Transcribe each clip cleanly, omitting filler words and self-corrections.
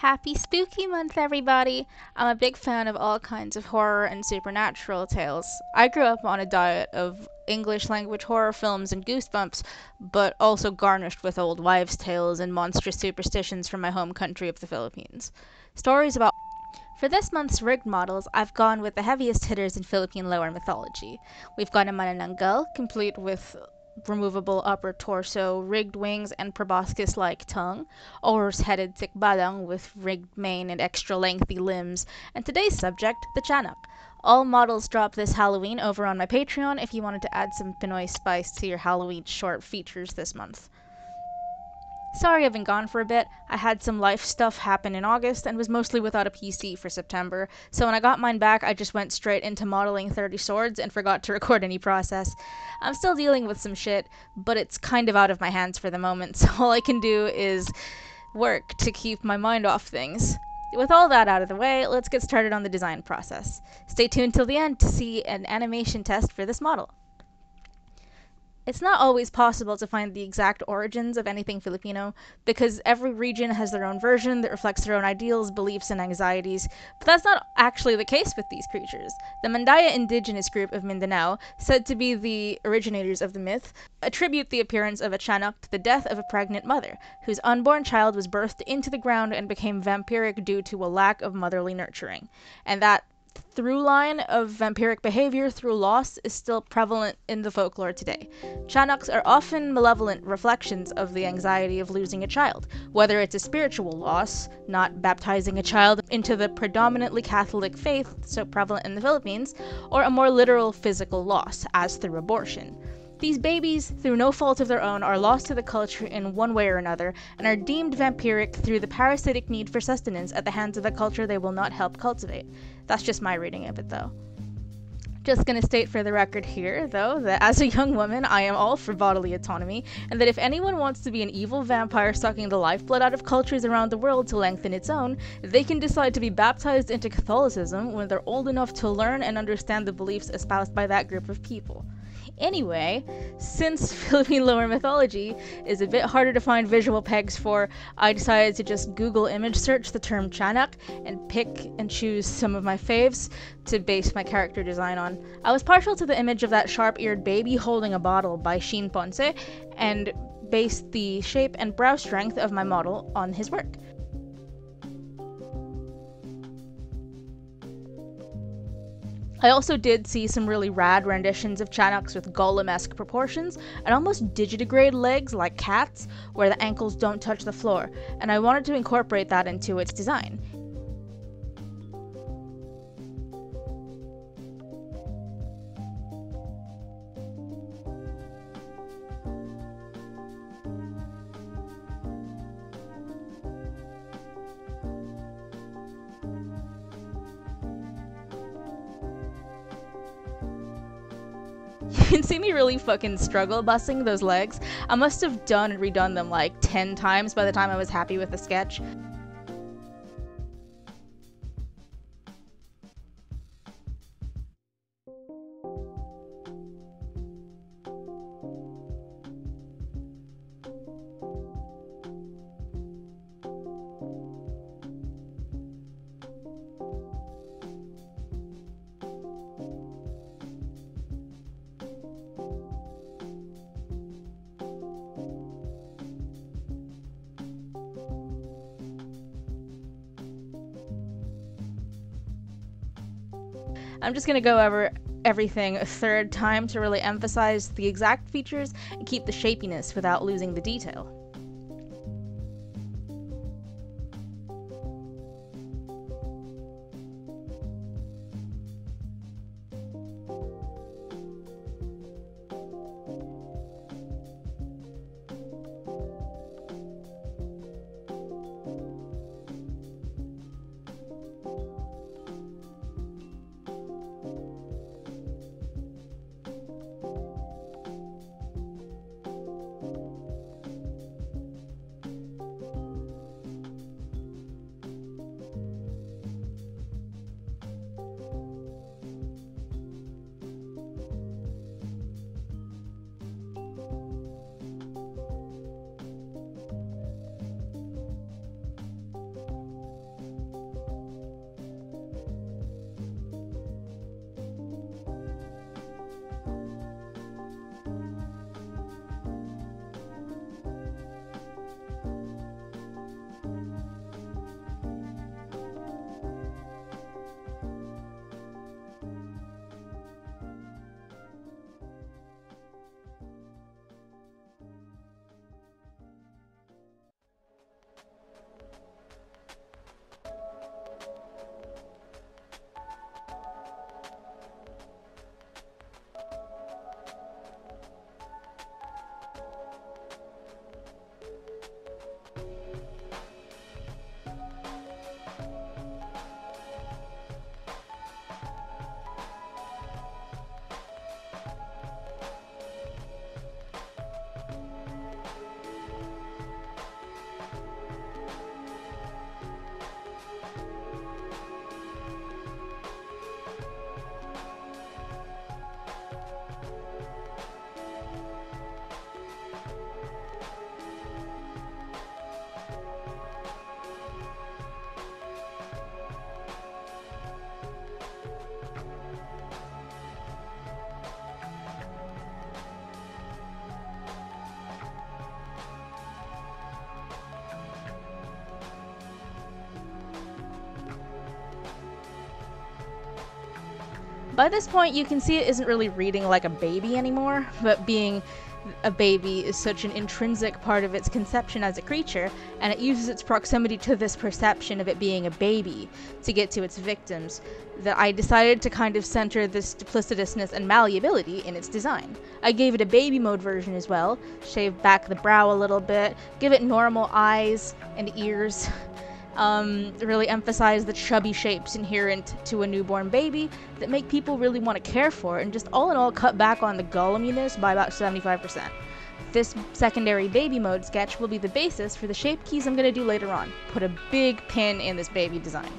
Happy Spooky Month, everybody! I'm a big fan of all kinds of horror and supernatural tales. I grew up on a diet of English language horror films and goosebumps, but also garnished with old wives' tales and monstrous superstitions from my home country of the Philippines. Stories about For this month's rigged models, I've gone with the heaviest hitters in Philippine lower mythology. We've got a manananggal, complete with removable upper torso, rigged wings, and proboscis-like tongue, a horse-headed tikbalang with rigged mane and extra lengthy limbs, and today's subject, the Tiyanak. All models drop this Halloween over on my Patreon if you wanted to add some Pinoy spice to your Halloween short features this month. Sorry I've been gone for a bit. I had some life stuff happen in August and was mostly without a PC for September, so when I got mine back, I just went straight into modeling 30 swords and forgot to record any process. I'm still dealing with some shit, but it's kind of out of my hands for the moment, so all I can do is work to keep my mind off things. With all that out of the way, let's get started on the design process. Stay tuned till the end to see an animation test for this model. It's not always possible to find the exact origins of anything Filipino, because every region has their own version that reflects their own ideals, beliefs, and anxieties, but that's not actually the case with these creatures. The Mandaya indigenous group of Mindanao, said to be the originators of the myth, attribute the appearance of a Tiyanak to the death of a pregnant mother, whose unborn child was birthed into the ground and became vampiric due to a lack of motherly nurturing, and that through line of vampiric behavior through loss is still prevalent in the folklore today. Tiyanaks are often malevolent reflections of the anxiety of losing a child, whether it's a spiritual loss, not baptizing a child into the predominantly Catholic faith so prevalent in the Philippines, or a more literal physical loss, as through abortion. These babies, through no fault of their own, are lost to the culture in one way or another, and are deemed vampiric through the parasitic need for sustenance at the hands of the culture they will not help cultivate. That's just my reading of it, though. Just gonna state for the record here, though, that as a young woman, I am all for bodily autonomy, and that if anyone wants to be an evil vampire sucking the lifeblood out of cultures around the world to lengthen its own, they can decide to be baptized into Catholicism when they're old enough to learn and understand the beliefs espoused by that group of people. Anyway, since Philippine lower mythology is a bit harder to find visual pegs for, I decided to just Google image search the term Tiyanak and pick and choose some of my faves to base my character design on. I was partial to the image of that sharp-eared baby holding a bottle by Sheen Ponce and based the shape and brow strength of my model on his work. I also did see some really rad renditions of Tiyanaks with golem-esque proportions and almost digitigrade legs like cats, where the ankles don't touch the floor, and I wanted to incorporate that into its design. You can see me really fucking struggle busting those legs. I must have done and redone them like 10 times by the time I was happy with the sketch. I'm just gonna go over everything a third time to really emphasize the exact features and keep the shapiness without losing the detail. By this point, you can see it isn't really reading like a baby anymore, but being a baby is such an intrinsic part of its conception as a creature, and it uses its proximity to this perception of it being a baby to get to its victims, that I decided to kind of center this duplicitousness and malleability in its design. I gave it a baby mode version as well, shaved back the brow a little bit, give it normal eyes and ears, really emphasize the chubby shapes inherent to a newborn baby that make people really want to care for it, and just all in all cut back on the golluminess by about 75%. This secondary baby mode sketch will be the basis for the shape keys I'm going to do later on. Put a big pin in this baby design.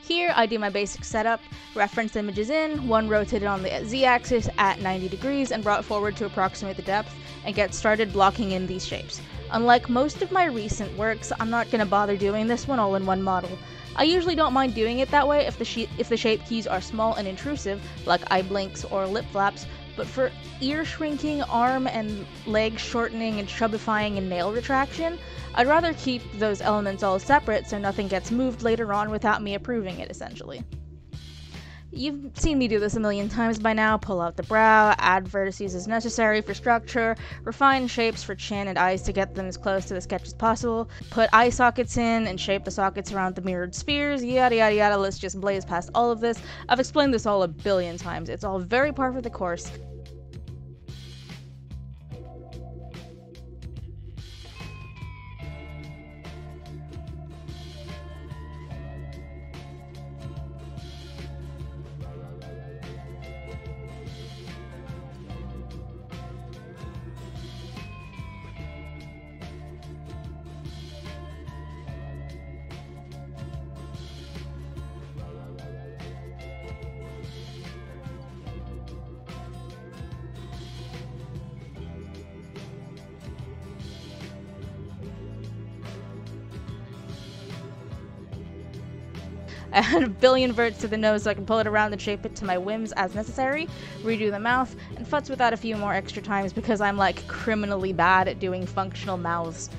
Here, I do my basic setup, reference images in, one rotated on the z-axis at 90 degrees and brought forward to approximate the depth, and get started blocking in these shapes. Unlike most of my recent works, I'm not going to bother doing this one all in one model. I usually don't mind doing it that way if the shape keys are small and intrusive, like eye blinks or lip flaps, but for ear shrinking, arm and leg shortening and chubifying and nail retraction, I'd rather keep those elements all separate so nothing gets moved later on without me approving it, essentially. You've seen me do this a million times by now. Pull out the brow, add vertices as necessary for structure, refine shapes for chin and eyes to get them as close to the sketch as possible, put eye sockets in and shape the sockets around the mirrored spheres, yada yada yada. Let's just blaze past all of this. I've explained this all a billion times. It's all very par for the course. I add a billion verts to the nose so I can pull it around and shape it to my whims as necessary, redo the mouth, and futz with that a few more extra times because I'm like criminally bad at doing functional mouths.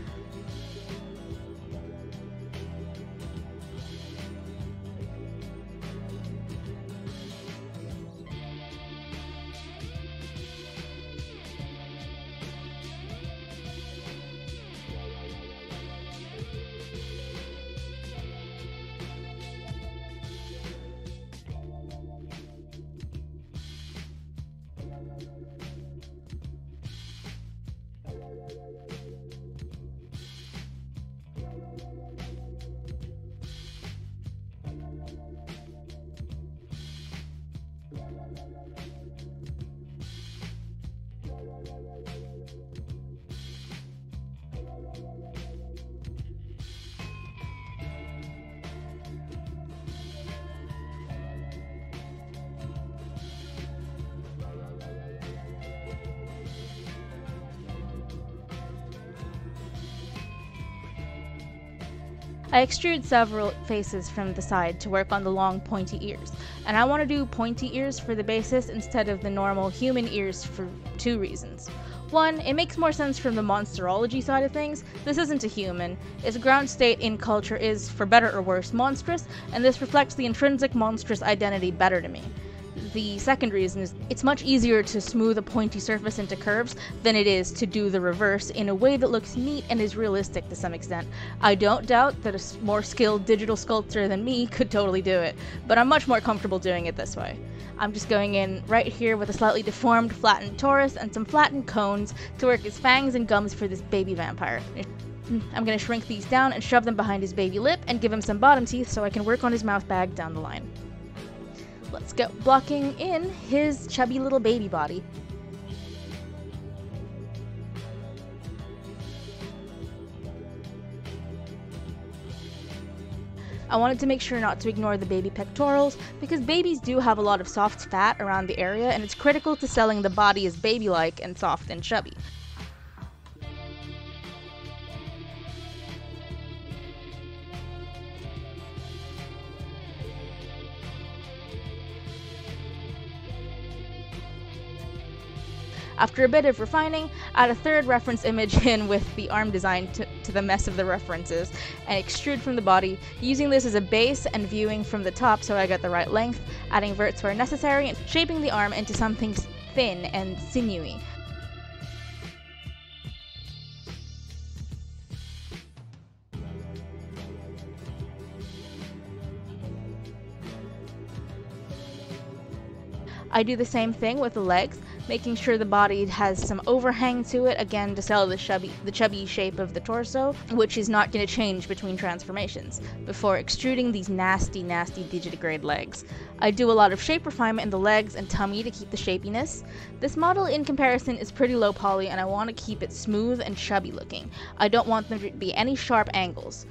I extrude several faces from the side to work on the long pointy ears, and I want to do pointy ears for the basis instead of the normal human ears for two reasons. One, it makes more sense from the monsterology side of things. This isn't a human. Its ground state in culture is, for better or worse, monstrous, and this reflects the intrinsic monstrous identity better to me. The second reason is it's much easier to smooth a pointy surface into curves than it is to do the reverse in a way that looks neat and is realistic to some extent. I don't doubt that a more skilled digital sculptor than me could totally do it, but I'm much more comfortable doing it this way. I'm just going in right here with a slightly deformed flattened torus and some flattened cones to work as fangs and gums for this baby vampire. I'm going to shrink these down and shove them behind his baby lip and give him some bottom teeth so I can work on his mouth bag down the line. Let's go blocking in his chubby little baby body. I wanted to make sure not to ignore the baby pectorals because babies do have a lot of soft fat around the area, and it's critical to selling the body as baby-like and soft and chubby. After a bit of refining, add a third reference image in with the arm design to the mess of the references, and extrude from the body, using this as a base and viewing from the top so I get the right length, adding verts where necessary, and shaping the arm into something thin and sinewy. I do the same thing with the legs, making sure the body has some overhang to it, again to sell the chubby shape of the torso, which is not going to change between transformations, before extruding these nasty digitigrade legs. I do a lot of shape refinement in the legs and tummy to keep the shapiness. This model in comparison is pretty low poly, and I want to keep it smooth and chubby looking. I don't want there to be any sharp angles.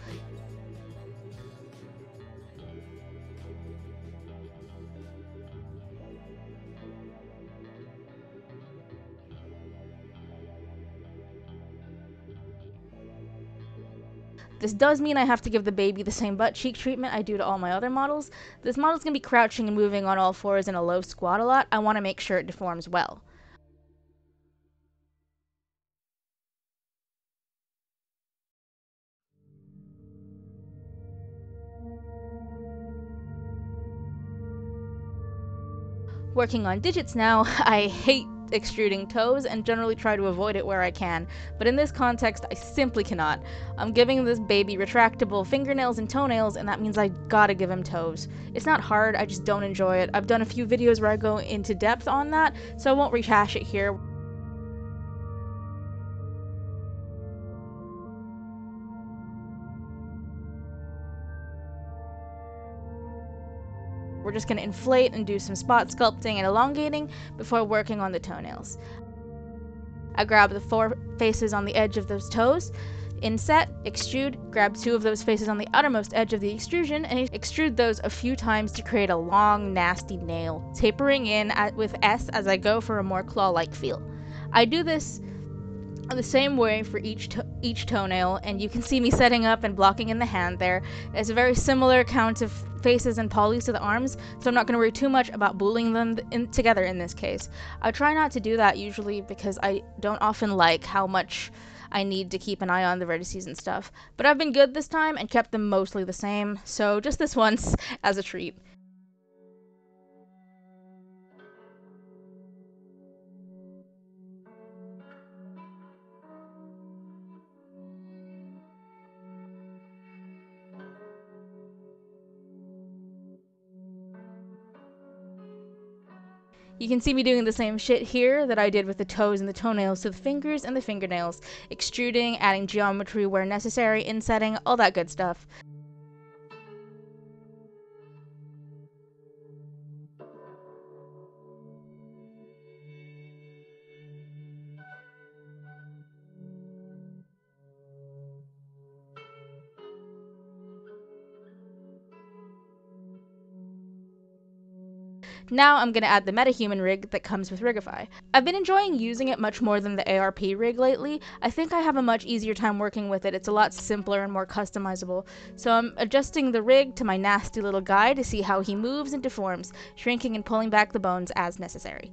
This does mean I have to give the baby the same butt cheek treatment I do to all my other models. This model's going to be crouching and moving on all fours in a low squat a lot. I want to make sure it deforms well. Working on digits now, I hate extruding toes and generally try to avoid it where I can, but in this context I simply cannot. I'm giving this baby retractable fingernails and toenails, and that means I gotta give him toes. It's not hard, I just don't enjoy it. I've done a few videos where I go into depth on that, so I won't rehash it here. We're just going to inflate and do some spot sculpting and elongating before working on the toenails. I grab the 4 faces on the edge of those toes, inset, extrude, grab 2 of those faces on the outermost edge of the extrusion, and extrude those a few times to create a long, nasty nail, tapering in with S as I go for a more claw-like feel. I do this the same way for each toenail, and you can see me setting up and blocking in the hand there. It's a very similar count of faces and polys to the arms, so I'm not going to worry too much about booling them together in this case. I try not to do that usually because I don't often like how much I need to keep an eye on the vertices and stuff, but I've been good this time and kept them mostly the same, so just this once as a treat. You can see me doing the same shit here that I did with the toes and the toenails to the fingers and the fingernails, extruding, adding geometry where necessary, insetting, all that good stuff. Now I'm going to add the MetaHuman rig that comes with Rigify. I've been enjoying using it much more than the ARP rig lately. I think I have a much easier time working with it. It's a lot simpler and more customizable. So I'm adjusting the rig to my nasty little guy to see how he moves and deforms, shrinking and pulling back the bones as necessary.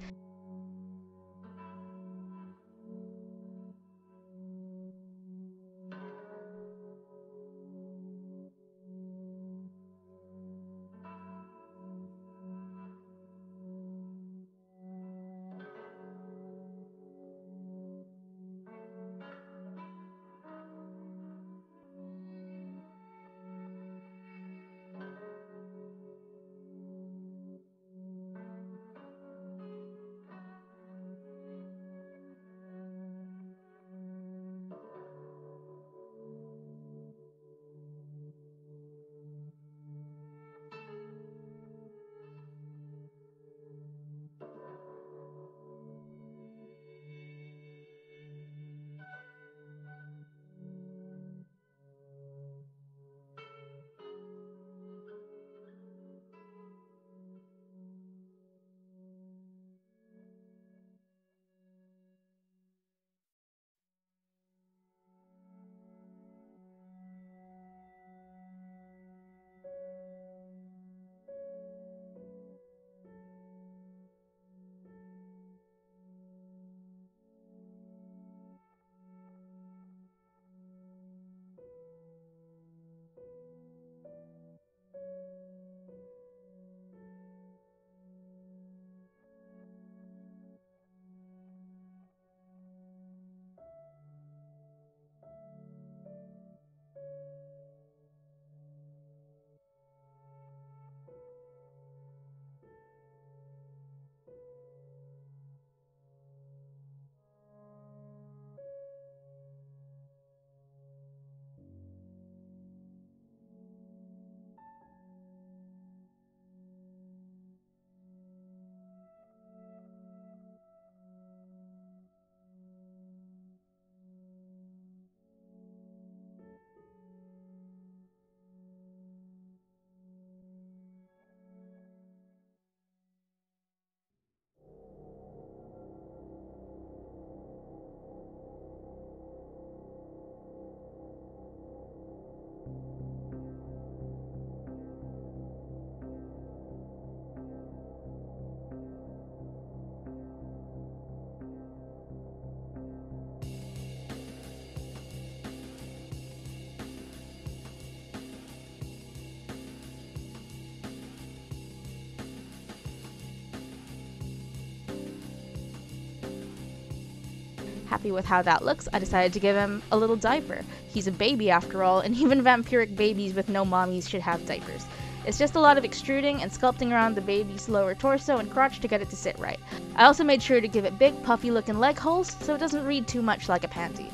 Happy with how that looks, I decided to give him a little diaper. He's a baby after all, and even vampiric babies with no mommies should have diapers. It's just a lot of extruding and sculpting around the baby's lower torso and crotch to get it to sit right. I also made sure to give it big, puffy looking leg holes so it doesn't read too much like a panty.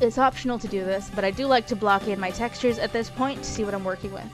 It's optional to do this, but I do like to block in my textures at this point to see what I'm working with.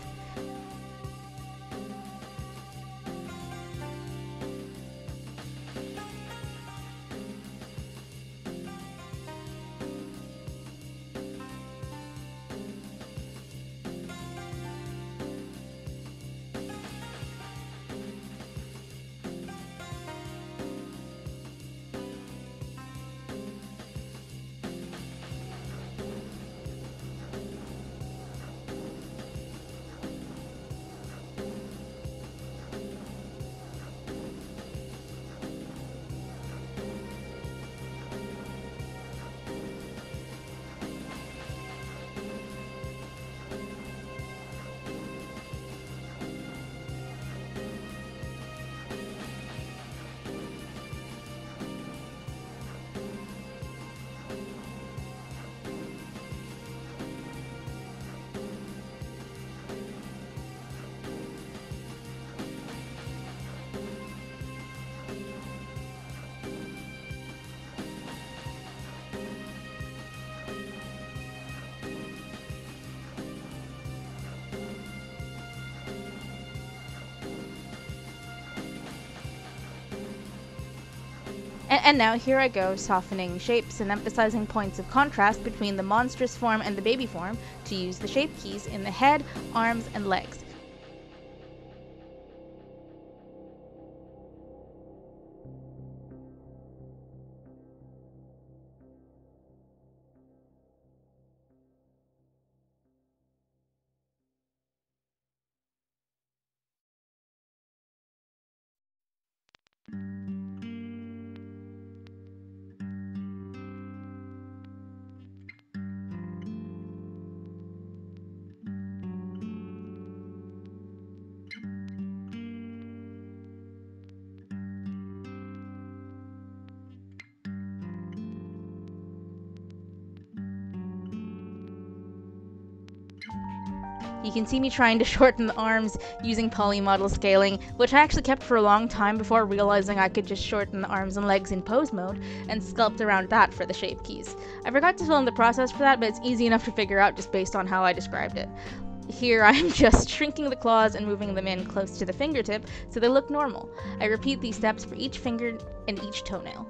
And now here I go, softening shapes and emphasizing points of contrast between the monstrous form and the baby form to use the shape keys in the head, arms, and legs. You can see me trying to shorten the arms using polymodel scaling, which I actually kept for a long time before realizing I could just shorten the arms and legs in pose mode and sculpt around that for the shape keys. I forgot to film the process for that, but it's easy enough to figure out just based on how I described it. Here I'm just shrinking the claws and moving them in close to the fingertip so they look normal. I repeat these steps for each finger and each toenail.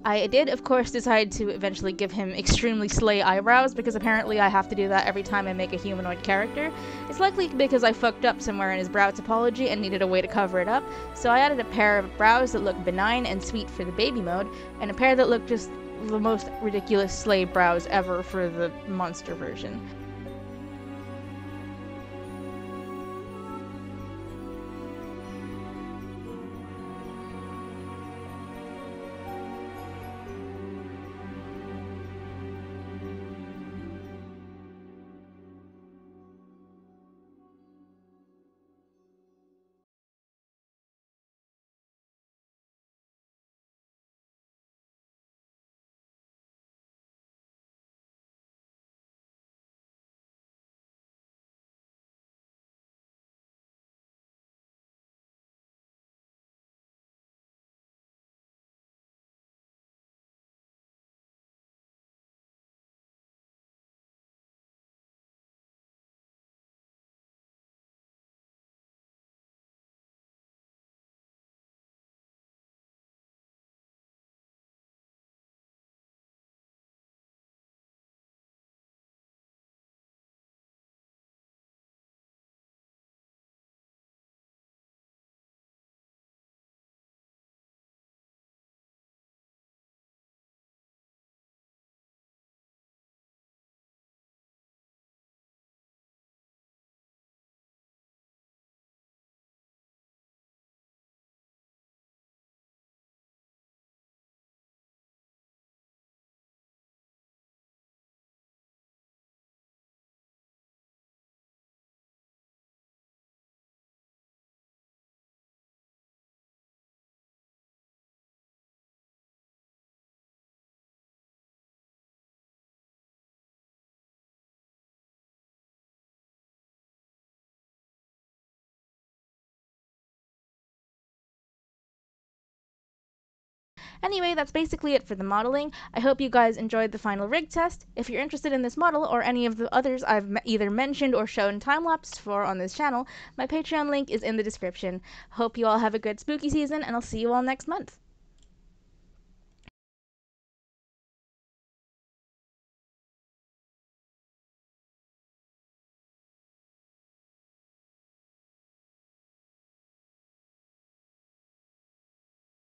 I did, of course, decide to eventually give him extremely slay eyebrows because apparently I have to do that every time I make a humanoid character. It's likely because I fucked up somewhere in his brow topology and needed a way to cover it up, so I added a pair of brows that look benign and sweet for the baby mode, and a pair that look just the most ridiculous slay brows ever for the monster version. Anyway, that's basically it for the modeling. I hope you guys enjoyed the final rig test. If you're interested in this model or any of the others I've either mentioned or shown time-lapsed for on this channel, my Patreon link is in the description. Hope you all have a good spooky season, and I'll see you all next month.